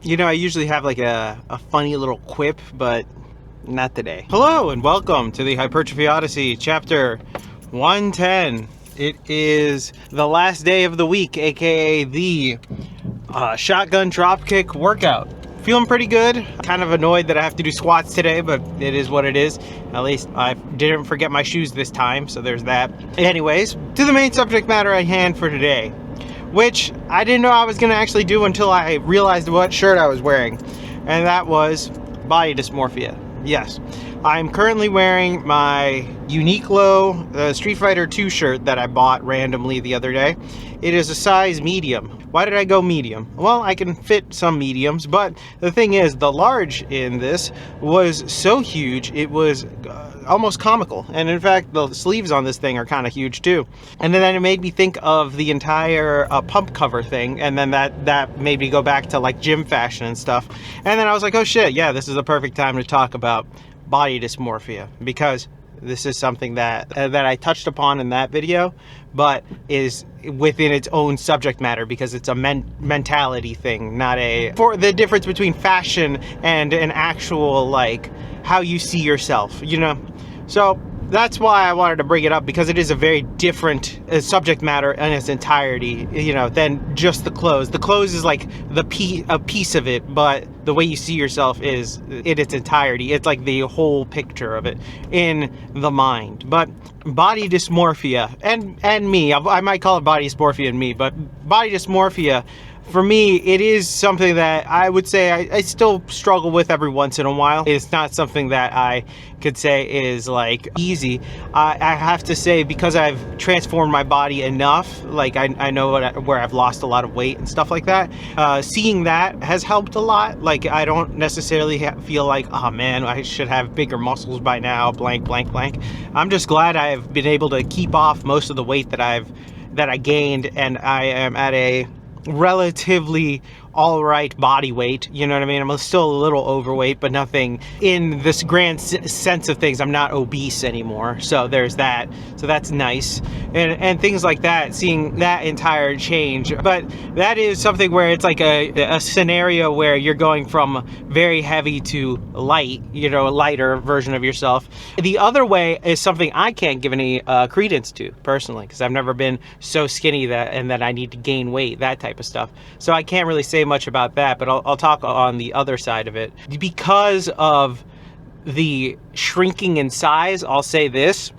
You know, I usually have like a funny little quip, but not today. Hello and welcome to the Hypertrophy Odyssey, chapter 110. It is the last day of the week, aka the shotgun dropkick workout. Feeling pretty good. Kind of annoyed that I have to do squats today, but it is what it is. At least I didn't forget my shoes this time, so there's that. Anyways, to the main subject matter at hand for today, which I didn't know I was going to actually do until I realized what shirt I was wearing, and that was body dysmorphia. Yes, I'm currently wearing my Uniqlo Street Fighter 2 shirt that I bought randomly the other day. It is a size medium. Why did I go medium? Well, I can fit some mediums, but the thing is, the large in this was so huge, it was almost comical. And in fact, the sleeves on this thing are kind of huge too. And then it made me think of the entire pump cover thing, and then that made me go back to like gym fashion and stuff. And then I was like, oh shit, yeah, this is the perfect time to talk about body dysmorphia, because this is something that I touched upon in that video, but is within its own subject matter because it's a mentality thing, not for the difference between fashion and an actual like how you see yourself, you know. So that's why I wanted to bring it up, because it is a very different subject matter in its entirety, you know, than just the clothes. The clothes is like a piece of it, but the way you see yourself is in its entirety. It's like the whole picture of it in the mind. But body dysmorphia and me, I might call it body dysmorphia and me, but body dysmorphia, for me, it is something that I would say I still struggle with every once in a while. It's not something that I could say is like easy. I have to say, because I've transformed my body enough, like I know where I've lost a lot of weight and stuff like that. Seeing that has helped a lot. Like I don't necessarily feel like, oh man, I should have bigger muscles by now, blank, blank, blank. I'm just glad I've been able to keep off most of the weight that I gained, and I am at a relatively all right body weight, you know what I mean? I'm still a little overweight, but nothing in this grand sense of things. I'm not obese anymore, so there's that. So that's nice, and things like that, seeing that entire change. But that is something where it's like a scenario where you're going from very heavy to light, you know, a lighter version of yourself. The other way is something I can't give any credence to personally, because I've never been so skinny that I need to gain weight, that type of stuff. So I can't really say much about that, but I'll talk on the other side of it. Because of the shrinking in size, I'll say this,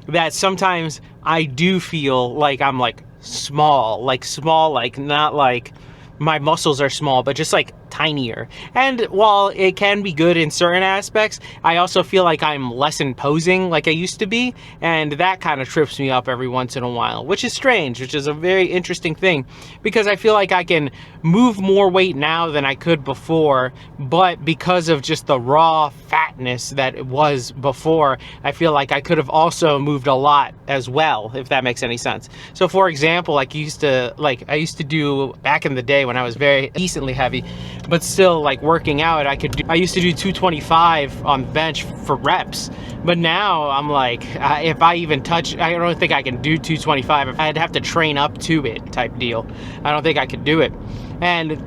that sometimes I do feel like I'm like small, like not like my muscles are small, but just like tinier. And while it can be good in certain aspects, I also feel like I'm less imposing like I used to be, and that kind of trips me up every once in a while, which is strange, which is a very interesting thing, because I feel like I can move more weight now than I could before, but because of just the raw fatness that it was before, I feel like I could have also moved a lot as well, if that makes any sense. So for example, like I used to do back in the day when I was very decently heavy, but still like working out, I used to do 225 on the bench for reps, but now I'm like, if I even touch, I don't think I can do 225. I'd have to train up to it type deal. I don't think I could do it. And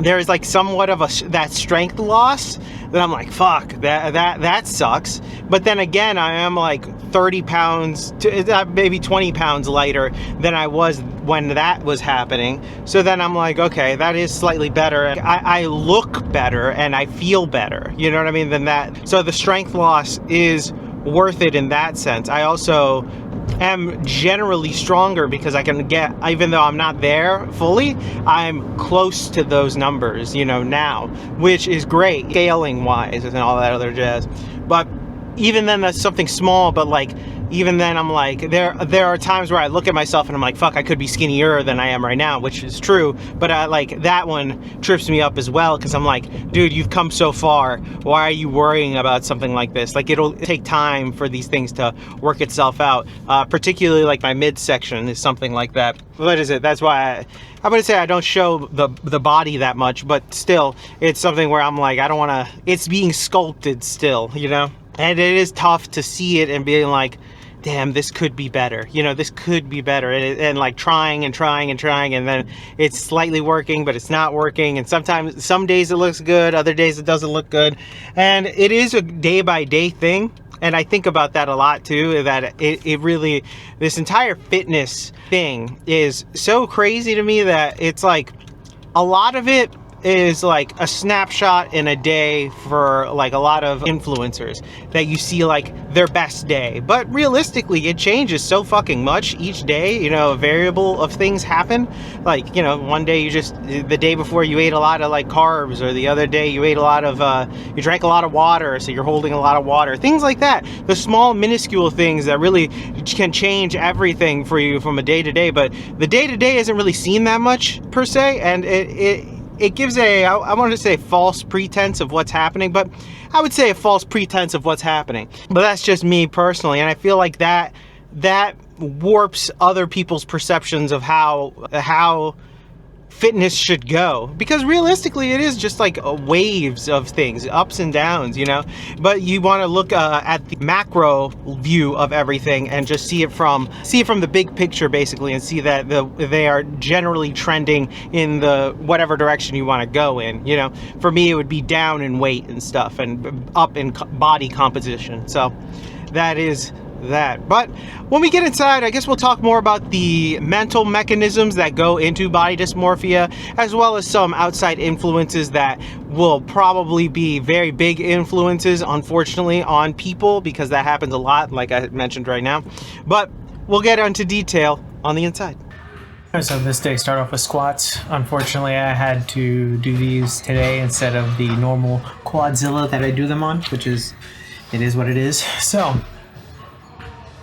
there's like somewhat of that strength loss that I'm like, fuck, that sucks. But then again, I am like 30 pounds to maybe 20 pounds lighter than I was when that was happening. So then I'm like, okay, that is slightly better. I look better and I feel better, you know what I mean, than that. So the strength loss is worth it in that sense. I also am generally stronger because I can get, even though I'm not there fully, I'm close to those numbers, you know, now, which is great scaling wise and all that other jazz. But even then, that's something small, but like even then I'm like, there are times where I look at myself and I'm like, fuck, I could be skinnier than I am right now, which is true, but like that one trips me up as well, because I'm like, dude, you've come so far, why are you worrying about something like this? Like, it'll take time for these things to work itself out, particularly like my midsection is something like that. What is it? That's why I'm gonna say I don't show the body that much, but still, it's something where I'm like, I don't wanna, it's being sculpted still, you know? And it is tough to see it and being like, damn, this could be better. This could be better. And like trying and trying and trying, and then it's slightly working, but it's not working. And sometimes, some days it looks good, other days it doesn't look good. And it is a day by day thing. And I think about that a lot too, that it really, this entire fitness thing is so crazy to me that it's like a lot of it is like a snapshot in a day for like a lot of influencers, that you see like their best day. But realistically, it changes so fucking much each day. A variable of things happen. Like, one day the day before you ate a lot of like carbs, or the other day you ate a lot of, you drank a lot of water, so you're holding a lot of water. Things like that. The small minuscule things that really can change everything for you from a day to day. But the day to day isn't really seen that much per se, and it gives I wanted to say false pretense of what's happening, but I would say a false pretense of what's happening. But that's just me personally, and I feel like that warps other people's perceptions of how fitness should go, because realistically it is just like waves of things, ups and downs, but you want to look at the macro view of everything and just see it from the big picture, basically, and see that they are generally trending in the whatever direction you want to go in. For me, it would be down in weight and stuff, and up in body composition. So that is that. But when we get inside, I guess we'll talk more about the mental mechanisms that go into body dysmorphia, as well as some outside influences that will probably be very big influences, unfortunately, on people, because that happens a lot, like I mentioned right now. But we'll get into detail on the inside. So this day start off with squats. Unfortunately, I had to do these today instead of the normal Quadzilla that I do them on, it is what it is. So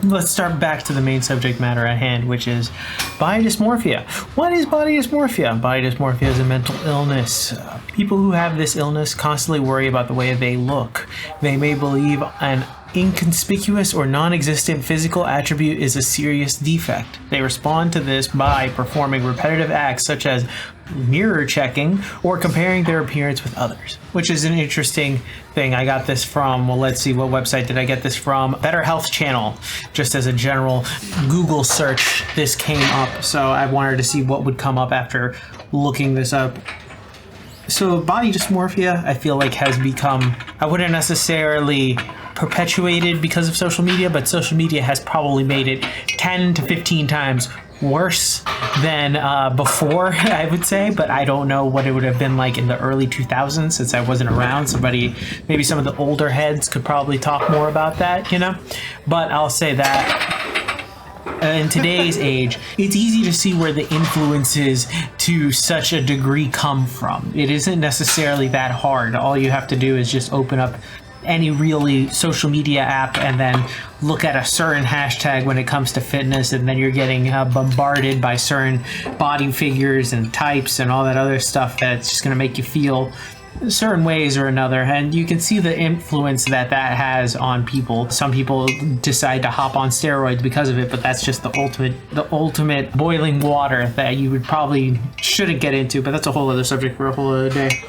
let's start back to the main subject matter at hand, which is body dysmorphia. What is body dysmorphia? Body dysmorphia is a mental illness. People who have this illness constantly worry about the way they look. They may believe an inconspicuous or non-existent physical attribute is a serious defect. They respond to this by performing repetitive acts such as mirror checking or comparing their appearance with others, which is an interesting thing. I got this from, well, let's see, what website did I get this from? Better Health Channel. Just as a general Google search, this came up, so I wanted to see what would come up after looking this up. So body dysmorphia, I feel like, has become, I wouldn't necessarily perpetuated because of social media, but social media has probably made it 10 to 15 times worse than before, I would say. But I don't know what it would have been like in the early 2000s, since I wasn't around. Maybe some of the older heads could probably talk more about that, But I'll say that in today's age, it's easy to see where the influences to such a degree come from. It isn't necessarily that hard. All you have to do is just open up any really social media app and then look at a certain hashtag when it comes to fitness, and then you're getting bombarded by certain body figures and types and all that other stuff that's just going to make you feel certain ways or another. And you can see the influence that has on people. Some people decide to hop on steroids because of it, but that's just the ultimate boiling water that you shouldn't get into. But that's a whole other subject for a whole other day.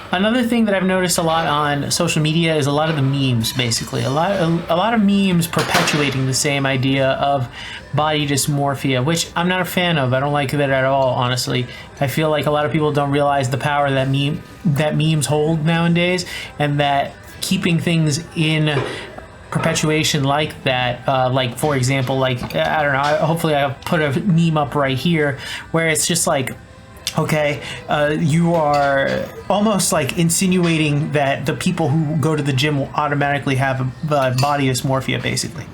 Another thing that I've noticed a lot on social media is a lot of the memes, basically. A lot of memes perpetuating the same idea of body dysmorphia, which I'm not a fan of. I don't like that at all, honestly. I feel like a lot of people don't realize the power that memes hold nowadays, and that keeping things in perpetuation like that, like, for example, like, I don't know, hopefully I'll put a meme up right here where it's just like, okay, you are almost like insinuating that the people who go to the gym will automatically have body dysmorphia, basically.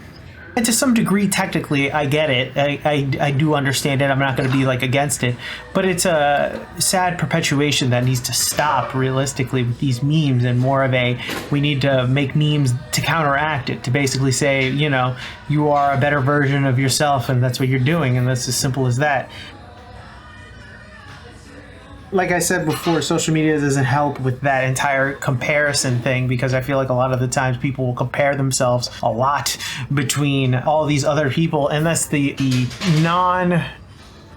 And to some degree, technically, I get it. I do understand it. I'm not going to be like against it. But it's a sad perpetuation that needs to stop, realistically, with these memes, and more of we need to make memes to counteract it, to basically say, you are a better version of yourself, and that's what you're doing, and that's as simple as that. Like I said before, social media doesn't help with that entire comparison thing, because I feel like a lot of the times people will compare themselves a lot between all these other people, and that's the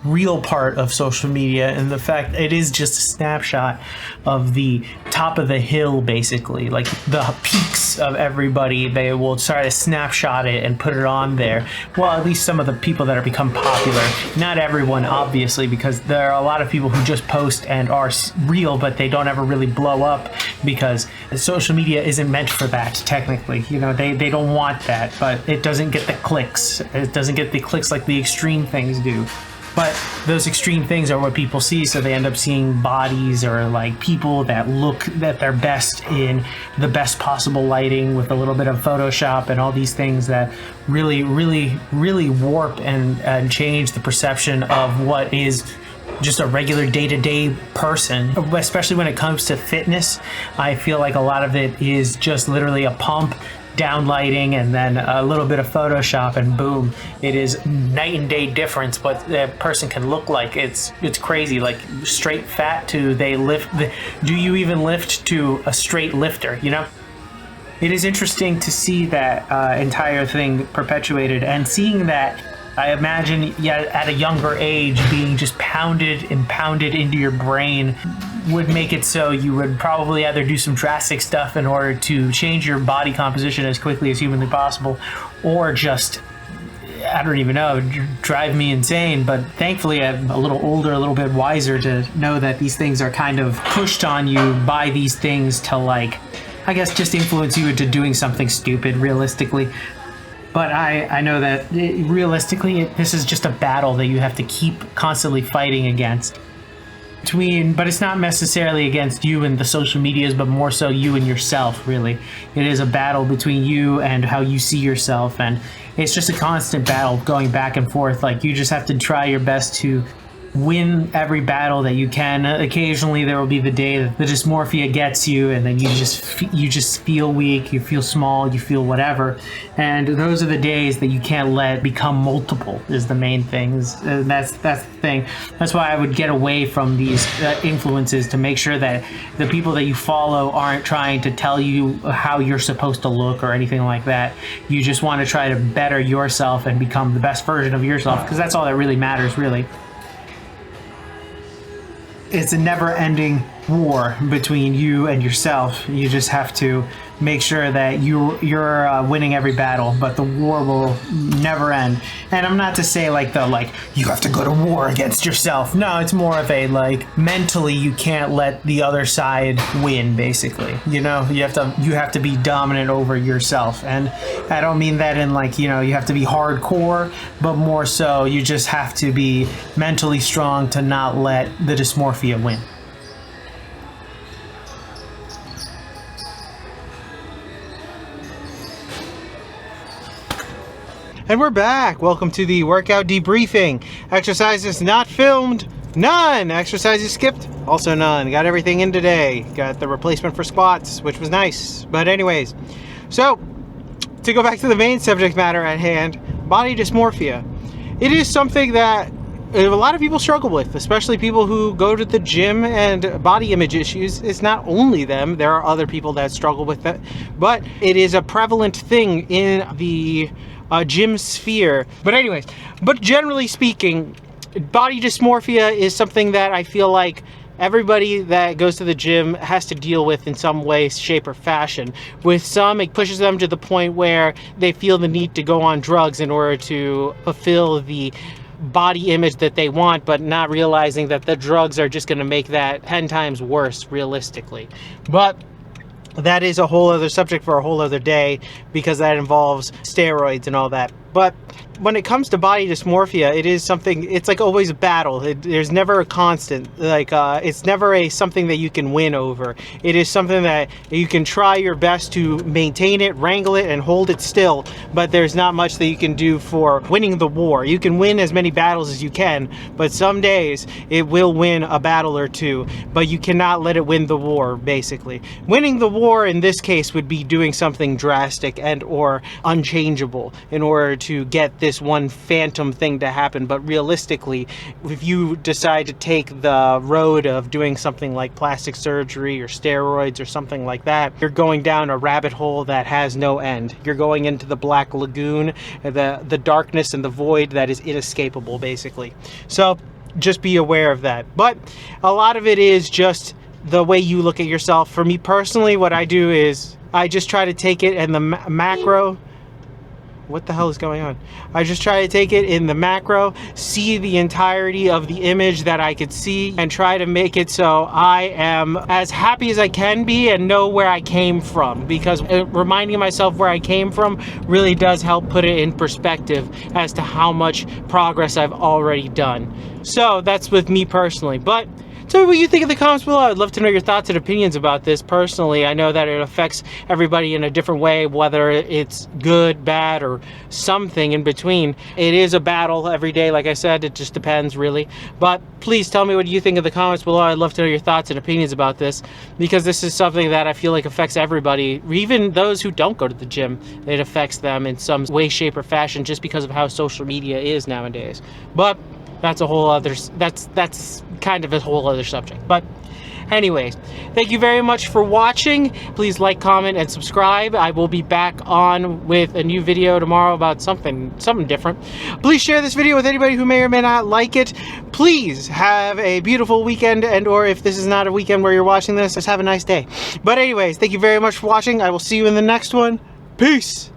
real part of social media, and the fact it is just a snapshot of the top of the hill, basically, like the peaks of everybody. They will try to snapshot it and put it on there. Well, at least some of the people that are become popular. Not everyone, obviously, because there are a lot of people who just post and are real, but they don't ever really blow up, because social media isn't meant for that, technically. You know, they don't want that, but it doesn't get the clicks. It doesn't get the clicks like the extreme things do. But those extreme things are what people see, so they end up seeing bodies or like people that look at their best in the best possible lighting with a little bit of Photoshop and all these things that really, really, really warp and change the perception of what is just a regular day-to-day person. Especially when it comes to fitness, I feel like a lot of it is just literally a pump, down lighting, and then a little bit of Photoshop, and boom, it is night and day difference what that person can look like. It's crazy. Like straight fat to they lift. Do you even lift to a straight lifter? You know, it is interesting to see that entire thing perpetuated, and seeing that. I imagine, yeah, at a younger age, being just pounded and pounded into your brain would make it so you would probably either do some drastic stuff in order to change your body composition as quickly as humanly possible, or just, I don't even know, drive me insane. But thankfully I'm a little older, a little bit wiser to know that these things are kind of pushed on you by these things to, like, I guess, just influence you into doing something stupid, realistically. But I know that realistically, this is just a battle that you have to keep constantly fighting against. But it's not necessarily against you and the social medias, but more so you and yourself, really. It is a battle between you and how you see yourself, and it's just a constant battle going back and forth. Like, you just have to try your best to win every battle that you can. Occasionally there will be the day that the dysmorphia gets you, and then you just feel weak, you feel small, you feel whatever, and those are the days that you can't let become multiple. Is the main thing. That's the thing. That's why I would get away from these influences, to make sure that the people that you follow aren't trying to tell you how you're supposed to look or anything like that. You just want to try to better yourself and become the best version of yourself, because that's all that really matters, really. It's a never-ending war between you and yourself. You just have to make sure that you're winning every battle, but the war will never end. And I'm not to say like you have to go to war against yourself. No, it's more of a, like, mentally you can't let the other side win, basically. You know, you have to be dominant over yourself. And I don't mean that in, like, you know, you have to be hardcore, but more so you just have to be mentally strong to not let the dysmorphia win. And we're back. Welcome to the workout debriefing. Exercises not filmed, none. Exercises skipped, also none. Got everything in today. Got the replacement for squats, which was nice. But anyways, so to go back to the main subject matter at hand, body dysmorphia. It is something that a lot of people struggle with, especially people who go to the gym, and body image issues. It's not only them. There are other people that struggle with that, but it is a prevalent thing in the gym sphere. But anyways, generally speaking, body dysmorphia is something that I feel like everybody that goes to the gym has to deal with in some way, shape, or fashion. With some, it pushes them to the point where they feel the need to go on drugs in order to fulfill the body image that they want, but not realizing that the drugs are just going to make that 10 times worse, realistically. But that is a whole other subject for a whole other day, because that involves steroids and all that. But when it comes to body dysmorphia, it is something, it's like always a battle. There's never a constant, like it's never something that you can win over. It is something that you can try your best to maintain it, wrangle it, and hold it still, but there's not much that you can do for winning the war. You can win as many battles as you can, but some days it will win a battle or two, but you cannot let it win the war, basically. Winning the war in this case would be doing something drastic and or unchangeable in order to get this one phantom thing to happen. But realistically, if you decide to take the road of doing something like plastic surgery or steroids or something like that, you're going down a rabbit hole that has no end. You're going into the black lagoon, the darkness and the void that is inescapable, basically. So just be aware of that. But a lot of it is just the way you look at yourself. For me personally, what I do is I just try to take it in the macro. What the hell is going on? I just try to take it in the macro, see the entirety of the image that I could see, and try to make it so I am as happy as I can be and know where I came from, because reminding myself where I came from really does help put it in perspective as to how much progress I've already done. So that's with me personally. But tell me what you think in the comments below. I'd love to know your thoughts and opinions about this. Personally, I know that it affects everybody in a different way, whether it's good, bad, or something in between. It is a battle every day, like I said. It just depends, really. But please tell me what you think in the comments below. I'd love to know your thoughts and opinions about this, because this is something that I feel like affects everybody, even those who don't go to the gym. It affects them in some way, shape, or fashion just because of how social media is nowadays. But that's a whole other, that's kind of a whole other subject. But anyways, thank you very much for watching. Please like, comment, and subscribe. I will be back on with a new video tomorrow about something different. Please share this video with anybody who may or may not like it. Please have a beautiful weekend, and or if this is not a weekend where you're watching this, just have a nice day. But anyways, thank you very much for watching. I will see you in the next one. Peace.